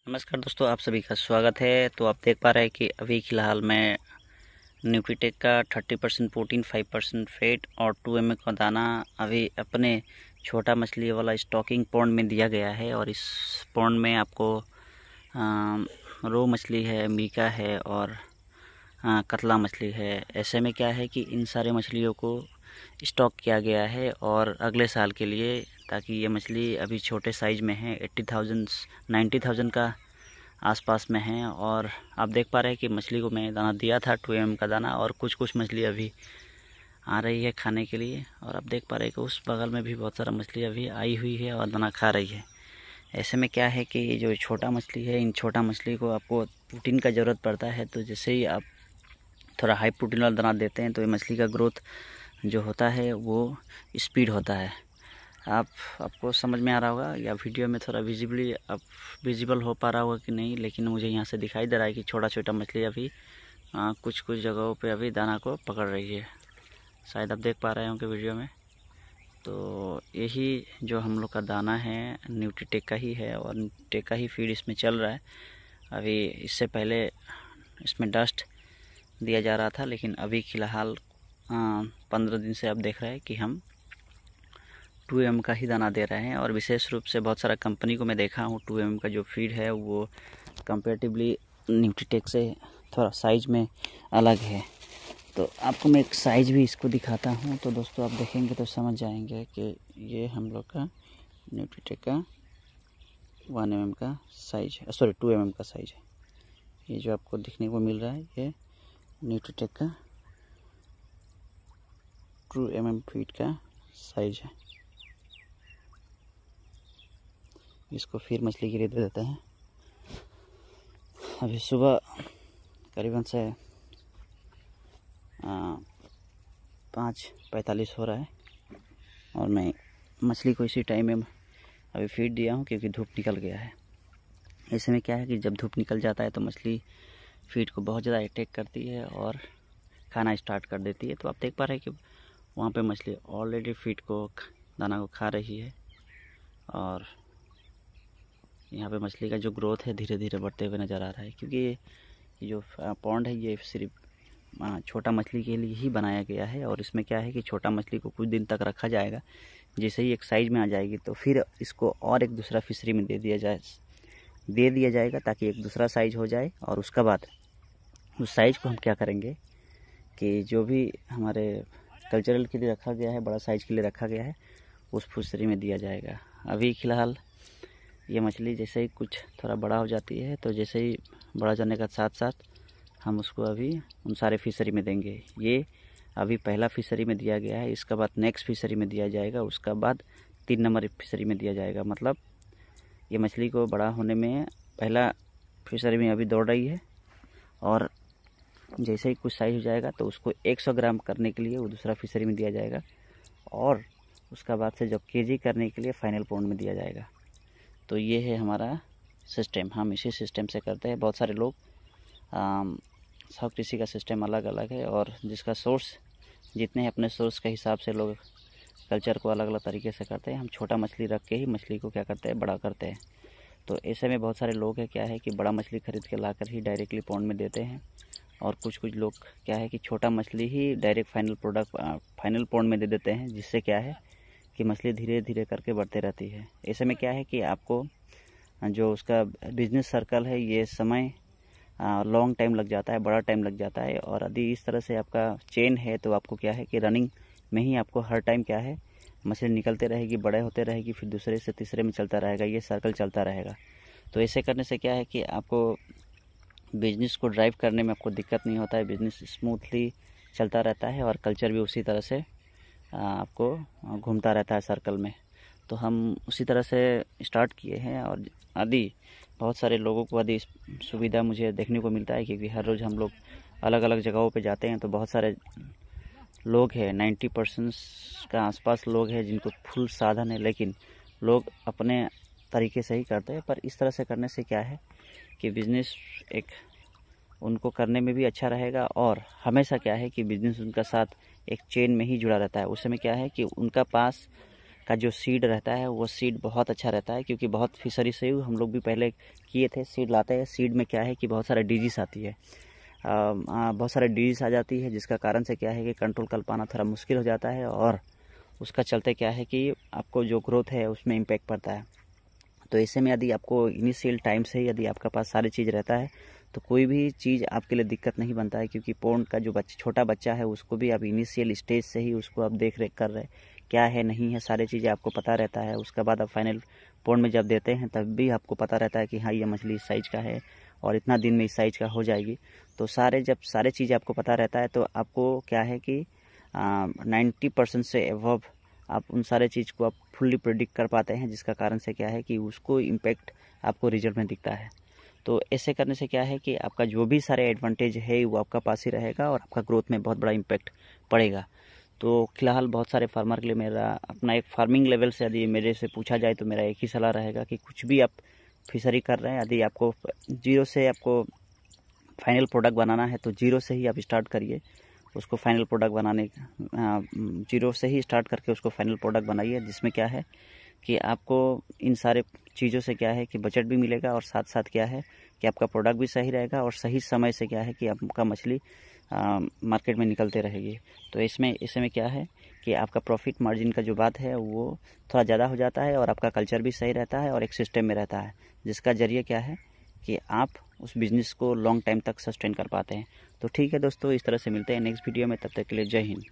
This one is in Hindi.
नमस्कार दोस्तों, आप सभी का स्वागत है। तो आप देख पा रहे हैं कि अभी फ़िलहाल मैं न्यूट्रीटेक का 30% प्रोटीन, 5% फैट और 2 ml का दाना अभी अपने छोटा मछली वाला स्टॉकिंग पॉन्ड में दिया गया है। और इस पॉन्ड में आपको रो मछली है, मीका है और कतला मछली है। ऐसे में क्या है कि इन सारे मछलियों को स्टॉक किया गया है और अगले साल के लिए, ताकि ये मछली अभी छोटे साइज़ में है, 80,000 90,000 का आसपास में है। और आप देख पा रहे हैं कि मछली को मैंने दाना दिया था 2 ml का दाना, और कुछ मछली अभी आ रही है खाने के लिए। और आप देख पा रहे हैं कि उस बगल में भी बहुत सारा मछली अभी आई हुई है और दाना खा रही है। ऐसे में क्या है कि ये जो छोटा मछली है, इन छोटा मछली को आपको प्रोटीन का ज़रूरत पड़ता है। तो जैसे ही आप थोड़ा हाई प्रोटीन वाला दाना देते हैं तो ये मछली का ग्रोथ जो होता है वो स्पीड होता है। आपको समझ में आ रहा होगा, या वीडियो में थोड़ा विजिबल हो पा रहा होगा कि नहीं, लेकिन मुझे यहाँ से दिखाई दे रहा है कि छोटा मछली अभी कुछ जगहों पे अभी दाना को पकड़ रही है। शायद आप देख पा रहे होंगे वीडियो में। तो यही जो हम लोग का दाना है न्यूट्रीटेक का ही है, और न्यूट्रीटेक का ही फीड इसमें चल रहा है। अभी इससे पहले इसमें डस्ट दिया जा रहा था, लेकिन अभी फ़िलहाल 15 दिन से आप देख रहे हैं कि हम 2 ml का ही दाना दे रहे हैं। और विशेष रूप से बहुत सारा कंपनी को मैं देखा हूँ 2 ml का जो फीड है वो कंपेरेटिवली न्यूट्रीटेक से थोड़ा साइज़ में अलग है। तो आपको मैं एक साइज़ भी इसको दिखाता हूँ, तो दोस्तों आप देखेंगे तो समझ जाएंगे कि ये हम लोग का न्यूट्रीटेक का 1 ml का साइज़ है, सॉरी 2 ml का साइज़ है। ये जो आपको दिखने को मिल रहा है ये न्यूट्रीटेक का 2 ml फीड का साइज़ है। इसको फिर मछली के लिए दे देते हैं। अभी सुबह करीबन से 5:45 हो रहा है, और मैं मछली को इसी टाइम में अभी फीड दिया हूँ, क्योंकि धूप निकल गया है। ऐसे में क्या है कि जब धूप निकल जाता है तो मछली फीड को बहुत ज़्यादा अटैक करती है और खाना स्टार्ट कर देती है। तो आप देख पा रहे हैं कि वहाँ पे मछली ऑलरेडी फीड को, दाना को खा रही है, और यहाँ पे मछली का जो ग्रोथ है धीरे धीरे बढ़ते हुए नज़र आ रहा है। क्योंकि ये जो पॉन्ड है ये सिर्फ छोटा मछली के लिए ही बनाया गया है। और इसमें क्या है कि छोटा मछली को कुछ दिन तक रखा जाएगा, जैसे ही एक साइज़ में आ जाएगी तो फिर इसको और एक दूसरा फिशरी में दे दिया जाएगा, ताकि एक दूसरा साइज़ हो जाए। और उसके बाद उस साइज़ को हम क्या करेंगे कि जो भी हमारे कल्चरल के लिए रखा गया है, बड़ा साइज़ के लिए रखा गया है, उस फिशरी में दिया जाएगा। अभी फ़िलहाल ये मछली जैसे ही कुछ थोड़ा बड़ा हो जाती है, तो जैसे ही बड़ा जाने का साथ साथ हम उसको अभी उन सारे फिशरी में देंगे। ये अभी पहला फिशरी में दिया गया है, इसके बाद नेक्स्ट फिशरी में दिया जाएगा, उसका बाद 3 नंबर फिशरी में दिया जाएगा। मतलब ये मछली को बड़ा होने में पहला फिशरी में अभी दौड़ रही है, और जैसे ही कुछ साइज हो जाएगा तो उसको 100 ग्राम करने के लिए वो दूसरा फिशरी में दिया जाएगा, और उसका बाद से जब केजी करने के लिए फाइनल पॉन्ड में दिया जाएगा। तो ये है हमारा सिस्टम, हम इसी सिस्टम से करते हैं। बहुत सारे लोग सब किसी का सिस्टम अलग अलग है, और जिसका सोर्स जितने हैं अपने सोर्स के हिसाब से लोग कल्चर को अलग अलग तरीके से करते हैं। हम छोटा मछली रख के ही मछली को क्या करते हैं, बड़ा करते हैं। तो ऐसे में बहुत सारे लोग हैं क्या है कि बड़ा मछली ख़रीद के लाकर ही डायरेक्टली पॉन्ड में देते हैं, और कुछ लोग क्या है कि छोटा मछली ही डायरेक्ट फाइनल पॉन्ड में दे देते हैं, जिससे क्या है कि मछली धीरे धीरे करके बढ़ते रहती है। ऐसे में क्या है कि आपको जो उसका बिजनेस सर्कल है, ये समय लॉन्ग टाइम लग जाता है, बड़ा टाइम लग जाता है। और यदि इस तरह से आपका चेन है तो आपको क्या है कि रनिंग में ही आपको हर टाइम क्या है, मछली निकलते रहेगी, बड़े होते रहेगी, फिर दूसरे से तीसरे में चलता रहेगा, ये सर्कल चलता रहेगा। तो ऐसे करने से क्या है कि आपको बिजनेस को ड्राइव करने में आपको दिक्कत नहीं होता है, बिजनेस स्मूथली चलता रहता है, और कल्चर भी उसी तरह से आपको घूमता रहता है सर्कल में। तो हम उसी तरह से स्टार्ट किए हैं, और आदि बहुत सारे लोगों को आदि सुविधा मुझे देखने को मिलता है, क्योंकि हर रोज़ हम लोग अलग अलग जगहों पे जाते हैं। तो बहुत सारे लोग हैं, 90% का आसपास लोग हैं जिनको फुल साधन है, लेकिन लोग अपने तरीके से ही करते हैं। पर इस तरह से करने से क्या है कि बिज़नेस एक उनको करने में भी अच्छा रहेगा, और हमेशा क्या है कि बिज़नेस उनका साथ एक चेन में ही जुड़ा रहता है। उस समय क्या है कि उनका पास का जो सीड रहता है वो सीड बहुत अच्छा रहता है, क्योंकि बहुत फिशरी से हम लोग भी पहले किए थे। सीड लाते हैं, सीड में क्या है कि बहुत सारा डिजीज़ आती है, बहुत सारे डिजीज़ आ जाती है, जिसका कारण से क्या है कि कंट्रोल कर पाना थोड़ा मुश्किल हो जाता है, और उसका चलते क्या है कि आपको जो ग्रोथ है उसमें इम्पैक्ट पड़ता है। तो ऐसे में यदि आपको इनिशियल टाइम से ही यदि आपका पास सारी चीज़ रहता है तो कोई भी चीज़ आपके लिए दिक्कत नहीं बनता है, क्योंकि पौंड का जो छोटा बच्चा है उसको भी आप इनिशियल स्टेज से ही उसको आप देख रेख कर रहे हैं, क्या है नहीं है सारी चीज़ें आपको पता रहता है। उसके बाद आप फाइनल पौंड में जब देते हैं तब भी आपको पता रहता है कि हाँ ये मछली इस साइज़ का है और इतना दिन में इस साइज़ का हो जाएगी। तो जब सारे चीज़ें आपको पता रहता है तो आपको क्या है कि 90% से एवब आप उन सारे चीज़ को आप फुल्ली प्रेडिक्ट कर पाते हैं, जिसका कारण से क्या है कि उसको इम्पैक्ट आपको रिजल्ट में दिखता है। तो ऐसे करने से क्या है कि आपका जो भी सारे एडवांटेज है वो आपका पास ही रहेगा और आपका ग्रोथ में बहुत बड़ा इम्पैक्ट पड़ेगा। तो फिलहाल बहुत सारे फार्मर के लिए मेरा अपना एक फार्मिंग लेवल से यदि मेरे से पूछा जाए तो मेरा एक ही सलाह रहेगा कि कुछ भी आप फिशरी कर रहे हैं, यदि आपको जीरो से आपको फाइनल प्रोडक्ट बनाना है तो जीरो से ही आप स्टार्ट करिए उसको फाइनल प्रोडक्ट बनाने, जीरो से ही स्टार्ट करके उसको फाइनल प्रोडक्ट बनाइए, जिसमें क्या है कि आपको इन सारे चीज़ों से क्या है कि बजट भी मिलेगा और साथ साथ क्या है कि आपका प्रोडक्ट भी सही रहेगा और सही समय से क्या है कि आपका मछली मार्केट में निकलते रहेगी। तो इसमें क्या है कि आपका प्रॉफिट मार्जिन का जो बात है वो थोड़ा ज़्यादा हो जाता है और आपका कल्चर भी सही रहता है और एक सिस्टम में रहता है, जिसका जरिए क्या है कि आप उस बिज़नेस को लॉन्ग टाइम तक सस्टेन कर पाते हैं। तो ठीक है दोस्तों, इस तरह से मिलते हैं नेक्स्ट वीडियो में, तब तक के लिए जय हिंद।